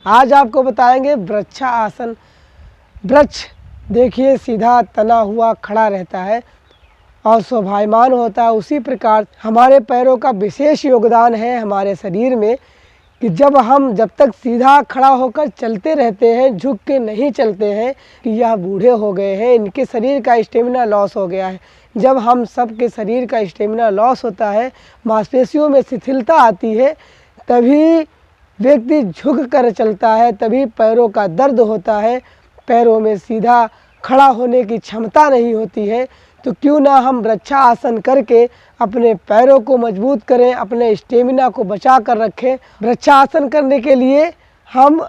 आज आपको बताएंगे वृक्षासन। वृक्ष देखिए सीधा तना हुआ खड़ा रहता है और शोभायमान होता है। उसी प्रकार हमारे पैरों का विशेष योगदान है हमारे शरीर में कि जब तक सीधा खड़ा होकर चलते रहते हैं, झुक के नहीं चलते हैं, कि यह बूढ़े हो गए हैं, इनके शरीर का स्टेमिना लॉस हो गया है। जब हम सब के शरीर का स्टेमिना लॉस होता है, मांसपेशियों में शिथिलता आती है, तभी व्यक्ति झुक कर चलता है, तभी पैरों का दर्द होता है, पैरों में सीधा खड़ा होने की क्षमता नहीं होती है। तो क्यों ना हम वृक्षासन करके अपने पैरों को मजबूत करें, अपने स्टेमिना को बचा कर रखें। वृक्षासन करने के लिए हम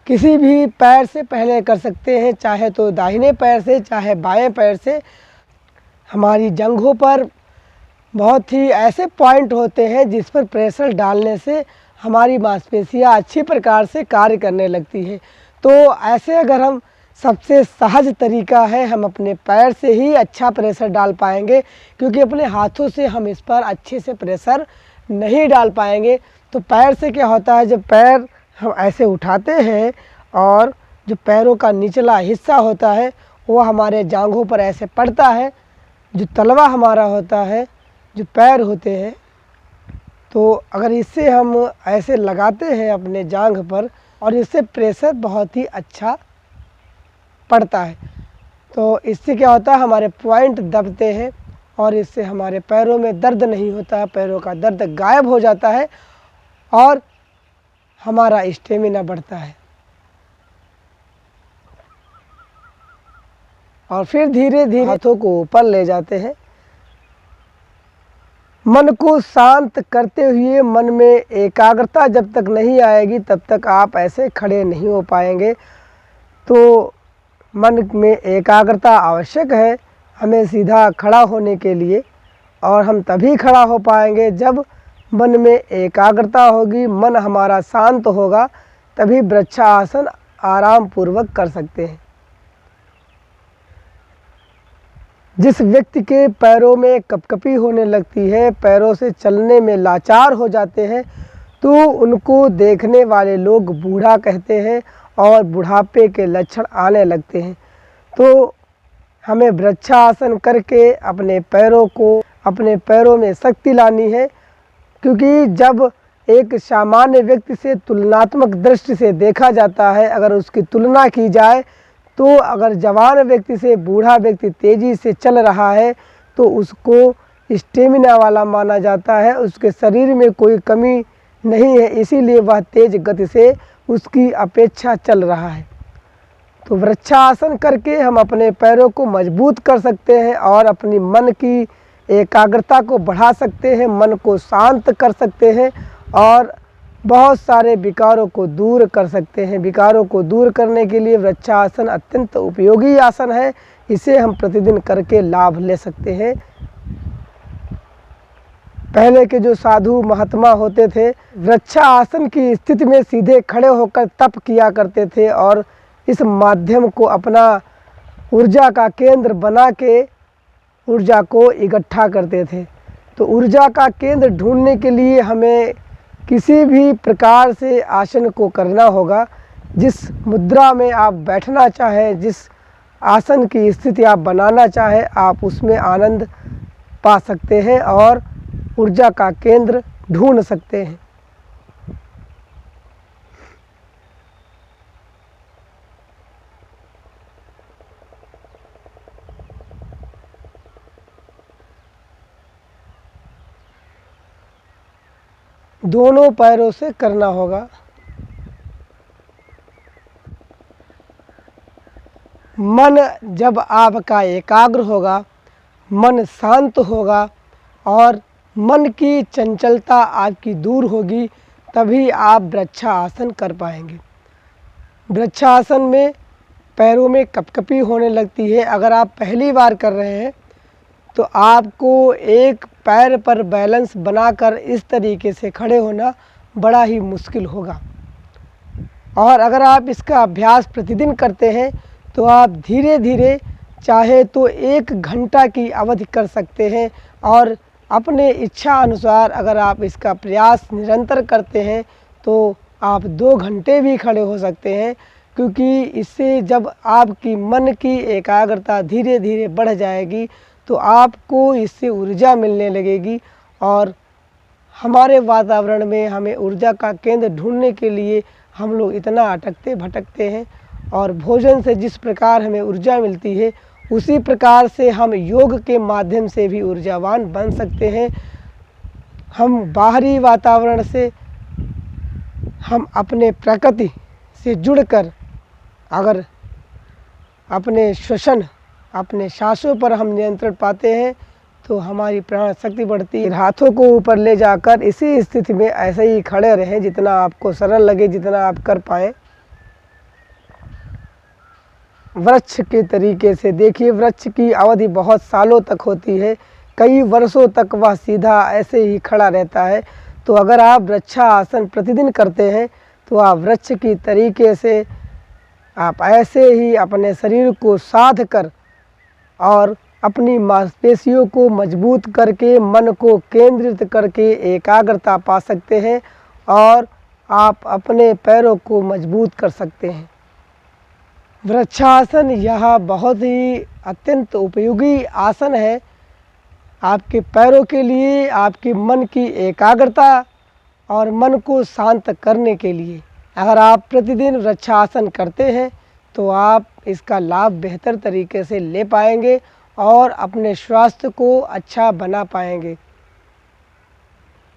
किसी भी पैर से पहले कर सकते हैं, चाहे तो दाहिने पैर से चाहे बाएं पैर से। हमारी जंघों पर बहुत ही ऐसे पॉइंट होते हैं जिस पर प्रेशर डालने से हमारी मांसपेशियां अच्छी प्रकार से कार्य करने लगती है। तो ऐसे अगर हम सबसे सहज तरीका है, हम अपने पैर से ही अच्छा प्रेशर डाल पाएंगे, क्योंकि अपने हाथों से हम इस पर अच्छे से प्रेशर नहीं डाल पाएंगे। तो पैर से क्या होता है, जब पैर हम ऐसे उठाते हैं और जो पैरों का निचला हिस्सा होता है वो हमारे जांघों पर ऐसे पड़ता है, जो तलवा हमारा होता है, जो पैर होते हैं, तो अगर इससे हम ऐसे लगाते हैं अपने जांघ पर और इससे प्रेशर बहुत ही अच्छा पड़ता है, तो इससे क्या होता है, हमारे पॉइंट दबते हैं और इससे हमारे पैरों में दर्द नहीं होता है, पैरों का दर्द गायब हो जाता है और हमारा स्टेमिना बढ़ता है। और फिर धीरे धीरे हाथों को ऊपर ले जाते हैं। मन को शांत करते हुए, मन में एकाग्रता जब तक नहीं आएगी तब तक आप ऐसे खड़े नहीं हो पाएंगे। तो मन में एकाग्रता आवश्यक है हमें सीधा खड़ा होने के लिए, और हम तभी खड़ा हो पाएंगे जब मन में एकाग्रता होगी, मन हमारा शांत होगा, तभी वृक्षासन आराम पूर्वक कर सकते हैं। जिस व्यक्ति के पैरों में कपकपी होने लगती है, पैरों से चलने में लाचार हो जाते हैं, तो उनको देखने वाले लोग बूढ़ा कहते हैं और बुढ़ापे के लक्षण आने लगते हैं। तो हमें वृक्षासन करके अपने पैरों में शक्ति लानी है, क्योंकि जब एक सामान्य व्यक्ति से तुलनात्मक दृष्टि से देखा जाता है, अगर उसकी तुलना की जाए तो अगर जवान व्यक्ति से बूढ़ा व्यक्ति तेज़ी से चल रहा है तो उसको स्टेमिना वाला माना जाता है, उसके शरीर में कोई कमी नहीं है, इसीलिए वह तेज गति से उसकी अपेक्षा चल रहा है। तो वृक्षासन करके हम अपने पैरों को मजबूत कर सकते हैं और अपनी मन की एकाग्रता को बढ़ा सकते हैं, मन को शांत कर सकते हैं और बहुत सारे विकारों को दूर कर सकते हैं। विकारों को दूर करने के लिए वृक्षासन अत्यंत उपयोगी आसन है, इसे हम प्रतिदिन करके लाभ ले सकते हैं। पहले के जो साधु महात्मा होते थे, वृक्षासन की स्थिति में सीधे खड़े होकर तप किया करते थे और इस माध्यम को अपना ऊर्जा का केंद्र बना के ऊर्जा को इकट्ठा करते थे। तो ऊर्जा का केंद्र ढूंढने के लिए हमें किसी भी प्रकार से आसन को करना होगा। जिस मुद्रा में आप बैठना चाहें, जिस आसन की स्थिति आप बनाना चाहें, आप उसमें आनंद पा सकते हैं और ऊर्जा का केंद्र ढूंढ सकते हैं। दोनों पैरों से करना होगा। मन जब आपका एकाग्र होगा, मन शांत होगा और मन की चंचलता आपकी दूर होगी, तभी आप वृक्षासन कर पाएंगे। वृक्षासन में पैरों में कपकपी होने लगती है। अगर आप पहली बार कर रहे हैं तो आपको एक पैर पर बैलेंस बनाकर इस तरीके से खड़े होना बड़ा ही मुश्किल होगा, और अगर आप इसका अभ्यास प्रतिदिन करते हैं तो आप धीरे धीरे चाहे तो 1 घंटा की अवधि कर सकते हैं, और अपने इच्छा अनुसार अगर आप इसका प्रयास निरंतर करते हैं तो आप 2 घंटे भी खड़े हो सकते हैं, क्योंकि इससे जब आपकी मन की एकाग्रता धीरे धीरे बढ़ जाएगी तो आपको इससे ऊर्जा मिलने लगेगी। और हमारे वातावरण में हमें ऊर्जा का केंद्र ढूंढने के लिए हम लोग इतना अटकते भटकते हैं, और भोजन से जिस प्रकार हमें ऊर्जा मिलती है उसी प्रकार से हम योग के माध्यम से भी ऊर्जावान बन सकते हैं। हम बाहरी वातावरण से हम अपने प्रकृति से जुड़कर अगर अपने श्वसन अपने सांसों पर हम नियंत्रण पाते हैं तो हमारी प्राण शक्ति बढ़ती है। हाथों को ऊपर ले जाकर इसी स्थिति में ऐसे ही खड़े रहें जितना आपको सरल लगे, जितना आप कर पाएँ। वृक्ष के तरीके से देखिए, वृक्ष की अवधि बहुत सालों तक होती है, कई वर्षों तक वह सीधा ऐसे ही खड़ा रहता है। तो अगर आप वृक्षासन प्रतिदिन करते हैं तो आप वृक्ष की तरीके से आप ऐसे ही अपने शरीर को साध कर और अपनी मांसपेशियों को मजबूत करके मन को केंद्रित करके एकाग्रता पा सकते हैं और आप अपने पैरों को मजबूत कर सकते हैं। वृक्षासन यह बहुत ही अत्यंत उपयोगी आसन है आपके पैरों के लिए, आपके मन की एकाग्रता और मन को शांत करने के लिए। अगर आप प्रतिदिन वृक्षासन करते हैं तो आप इसका लाभ बेहतर तरीके से ले पाएंगे और अपने स्वास्थ्य को अच्छा बना पाएंगे।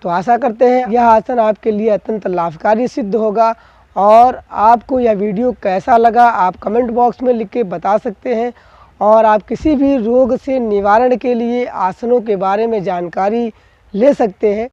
तो आशा करते हैं यह आसन आपके लिए अत्यंत लाभकारी सिद्ध होगा। और आपको यह वीडियो कैसा लगा आप कमेंट बॉक्स में लिख के बता सकते हैं। और आप किसी भी रोग से निवारण के लिए आसनों के बारे में जानकारी ले सकते हैं।